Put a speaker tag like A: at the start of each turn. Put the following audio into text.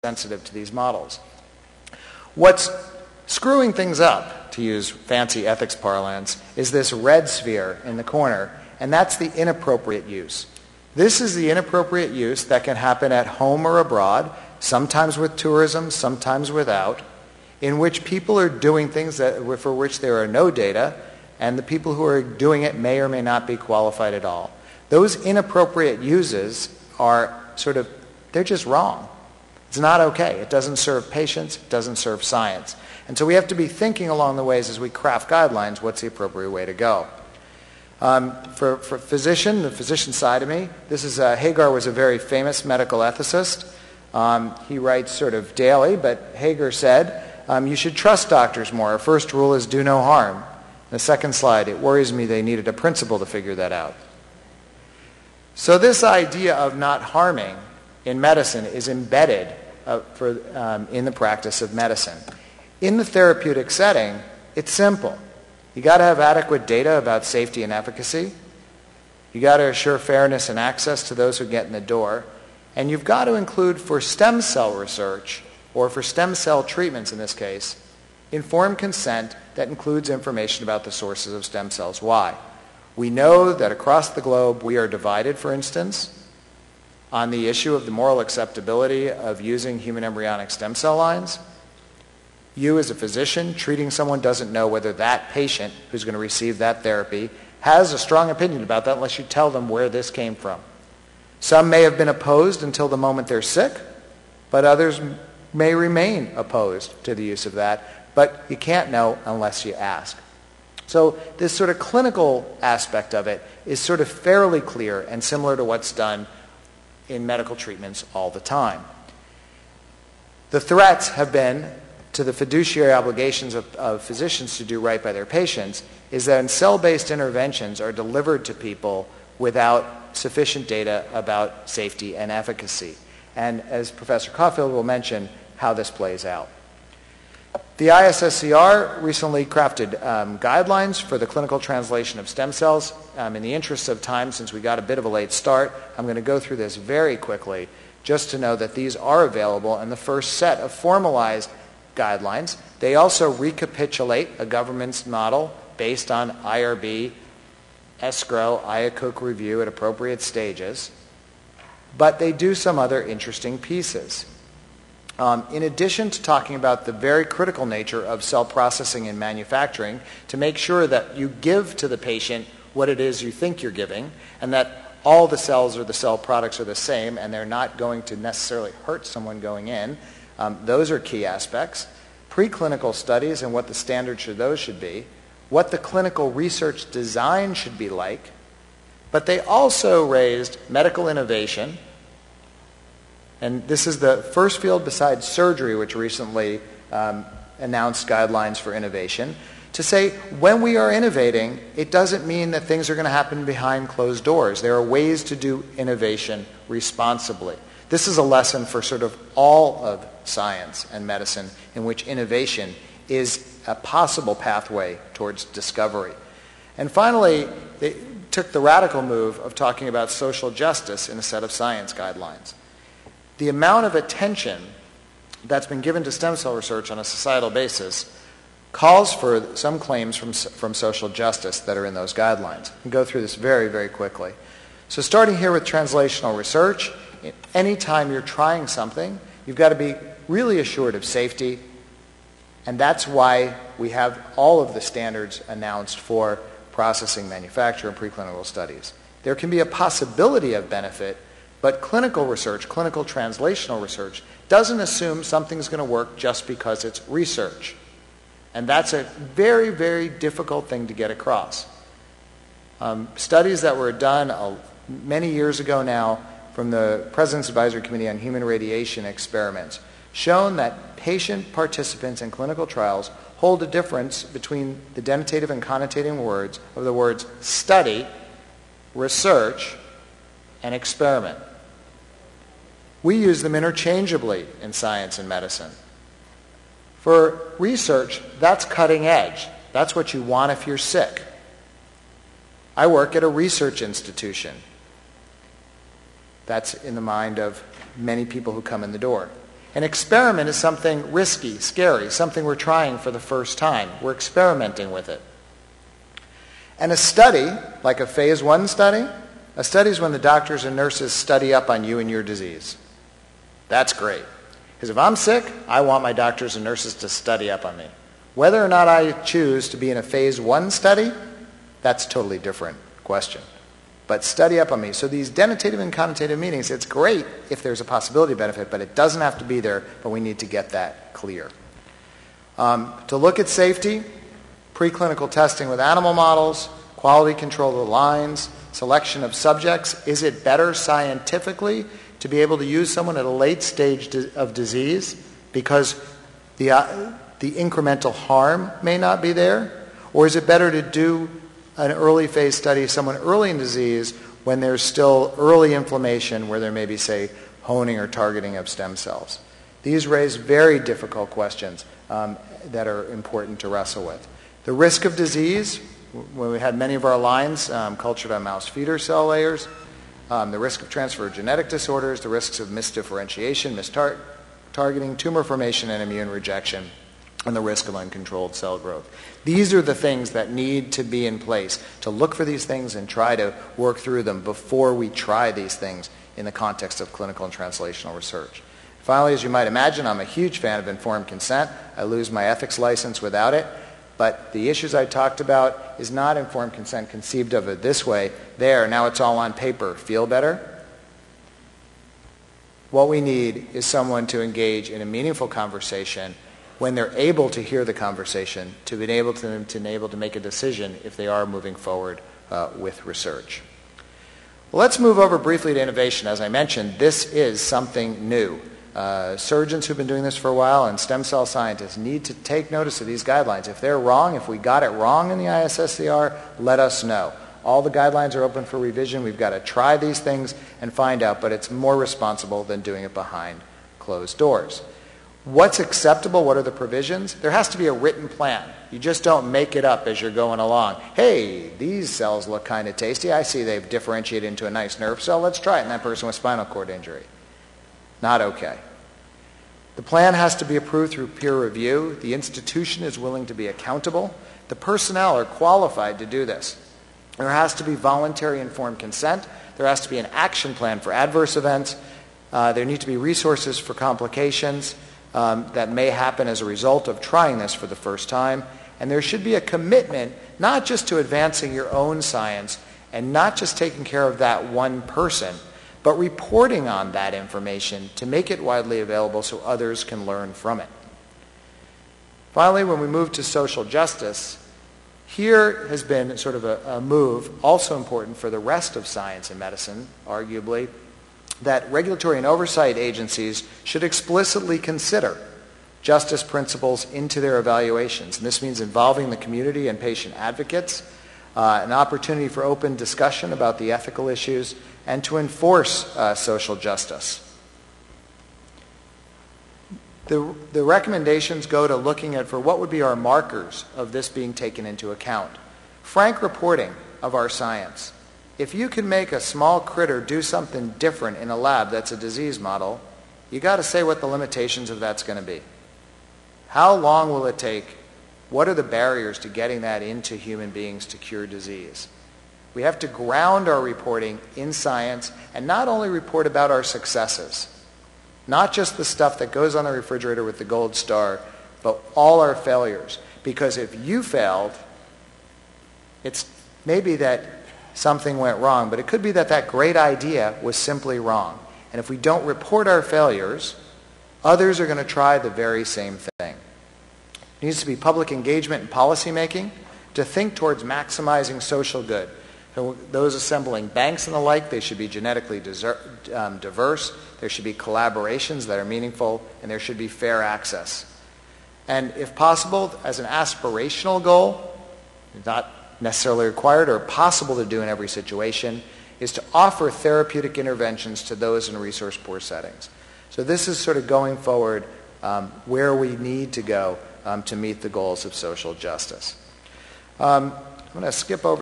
A: sensitive to these models. What's screwing things up, to use fancy ethics parlance, is this red sphere in the corner, and that's the inappropriate use. This is the inappropriate use that can happen at home or abroad, sometimes with tourism, sometimes without, in which people are doing things for which there are no data, and the people who are doing it may or may not be qualified at all. Those inappropriate uses are they're just wrong. It's not okay. It doesn't serve patients. It doesn't serve science. And so we have to be thinking along the ways as we craft guidelines, what's the appropriate way to go. For physician, the physician side of me, this is Hagar was a very famous medical ethicist. He writes daily, but Hagar said, you should trust doctors more. Our first rule is do no harm. The second slide, it worries me they needed a principle to figure that out. So this idea of not harming in medicine is embedded in the practice of medicine. In the therapeutic setting, it's simple. You got to have adequate data about safety and efficacy. You got to assure fairness and access to those who get in the door. And you've got to include for stem cell research, or for stem cell treatments in this case, informed consent that includes information about the sources of stem cells. Why? We know that across the globe we are divided, for instance, on the issue of the moral acceptability of using human embryonic stem cell lines. You as a physician treating someone doesn't know whether that patient who's going to receive that therapy has a strong opinion about that unless you tell them where this came from. Some may have been opposed until the moment they're sick, but others may remain opposed to the use of that, but you can't know unless you ask. So this clinical aspect of it is fairly clear and similar to what's done in medical treatments all the time. The threats have been to the fiduciary obligations of physicians to do right by their patients is that cell-based interventions are delivered to people without sufficient data about safety and efficacy. And as Professor Caulfield will mention, how this plays out. The ISSCR recently crafted guidelines for the clinical translation of stem cells. In the interest of time, since we got a bit of a late start, I'm going to go through this very quickly just to know that these are available in the first set of formalized guidelines. They also recapitulate a government's model based on IRB, escrow, IACUC review at appropriate stages. But they do some other interesting pieces. In addition to talking about the very critical nature of cell processing and manufacturing, to make sure that you give to the patient what it is you think you're giving, and that all the cells or the cell products are the same and they're not going to necessarily hurt someone going in, those are key aspects. Preclinical studies and what the standards for those should be, what the clinical research design should be like, but they also raised medical innovation. And this is the first field besides surgery which recently announced guidelines for innovation, to say when we are innovating, it doesn't mean that things are going to happen behind closed doors. There are ways to do innovation responsibly. This is a lesson for all of science and medicine in which innovation is a possible pathway towards discovery. And finally, they took the radical move of talking about social justice in a set of science guidelines. The amount of attention that's been given to stem cell research on a societal basis calls for some claims from social justice that are in those guidelines. I'll go through this very, very quickly. So starting here with translational research, anytime you're trying something, you've got to be really assured of safety, and that's why we have all of the standards announced for processing, manufacture, and preclinical studies. There can be a possibility of benefit, but clinical research, clinical translational research, doesn't assume something's going to work just because it's research. And that's a very, very difficult thing to get across. Studies that were done many years ago now from the President's Advisory Committee on Human Radiation Experiments shown that patient participants in clinical trials hold a difference between the denotative and connotative words of the words study, research, and experiment. We use them interchangeably in science and medicine. For research, that's cutting edge. That's what you want if you're sick. I work at a research institution. That's in the mind of many people who come in the door. An experiment is something risky, scary, something we're trying for the first time. We're experimenting with it. And a study, like a phase 1 study, a study is when the doctors and nurses study up on you and your disease. That's great. Because if I'm sick, I want my doctors and nurses to study up on me. Whether or not I choose to be in a phase 1 study, that's a totally different question. But study up on me. So these denotative and connotative meanings, it's great if there's a possibility benefit, but it doesn't have to be there, but we need to get that clear. To look at safety, preclinical testing with animal models, quality control of the lines, selection of subjects. Is it better scientifically to be able to use someone at a late stage of disease because the incremental harm may not be there? Or is it better to do an early phase study of someone early in disease when there's still early inflammation where there may be, say, honing or targeting of stem cells? These raise very difficult questions that are important to wrestle with. The risk of disease, when we had many of our lines cultured on mouse feeder cell layers, the risk of transfer of genetic disorders, the risks of misdifferentiation, mistargeting, tumor formation, and immune rejection, and the risk of uncontrolled cell growth. These are the things that need to be in place to look for these things and try to work through them before we try these things in the context of clinical and translational research. Finally, as you might imagine, I'm a huge fan of informed consent. I lose my ethics license without it. But the issues I talked about is not informed consent conceived of it this way. There, now it's all on paper. Feel better? What we need is someone to engage in a meaningful conversation when they're able to hear the conversation, to be able to make a decision if they are moving forward with research. Well, let's move over briefly to innovation. As I mentioned, this is something new. Surgeons who've been doing this for a while and stem cell scientists need to take notice of these guidelines. If they're wrong, if we got it wrong in the ISSCR, let us know. All the guidelines are open for revision. We've got to try these things and find out, but it's more responsible than doing it behind closed doors. What's acceptable? What are the provisions? There has to be a written plan. You just don't make it up as you're going along. Hey, these cells look kind of tasty. I see they've differentiated into a nice nerve cell. Let's try it in that person with spinal cord injury. Not okay. The plan has to be approved through peer review. The institution is willing to be accountable. The personnel are qualified to do this. There has to be voluntary informed consent. There has to be an action plan for adverse events. There need to be resources for complications that may happen as a result of trying this for the first time. And there should be a commitment not just to advancing your own science and not just taking care of that one person, but reporting on that information to make it widely available so others can learn from it. Finally, when we move to social justice, here has been sort of a move, also important for the rest of science and medicine, arguably, that regulatory and oversight agencies should explicitly consider justice principles into their evaluations. And this means involving the community and patient advocates, an opportunity for open discussion about the ethical issues, and to enforce social justice. The recommendations go to looking at for what would be our markers of this being taken into account. Frank reporting of our science. If you can make a small critter do something different in a lab that's a disease model, you got to say what the limitations of that's going to be. How long will it take? What are the barriers to getting that into human beings to cure disease? We have to ground our reporting in science and not only report about our successes, not just the stuff that goes on the refrigerator with the gold star, but all our failures. Because if you failed, it's maybe that something went wrong, but it could be that that great idea was simply wrong. And if we don't report our failures, others are going to try the very same thing. There needs to be public engagement in policy making to think towards maximizing social good. So those assembling banks and the like, they should be genetically diverse. There should be collaborations that are meaningful, and there should be fair access. And if possible, as an aspirational goal, not necessarily required or possible to do in every situation, is to offer therapeutic interventions to those in resource-poor settings. So this is sort of going forward where we need to go to meet the goals of social justice. I'm going to skip over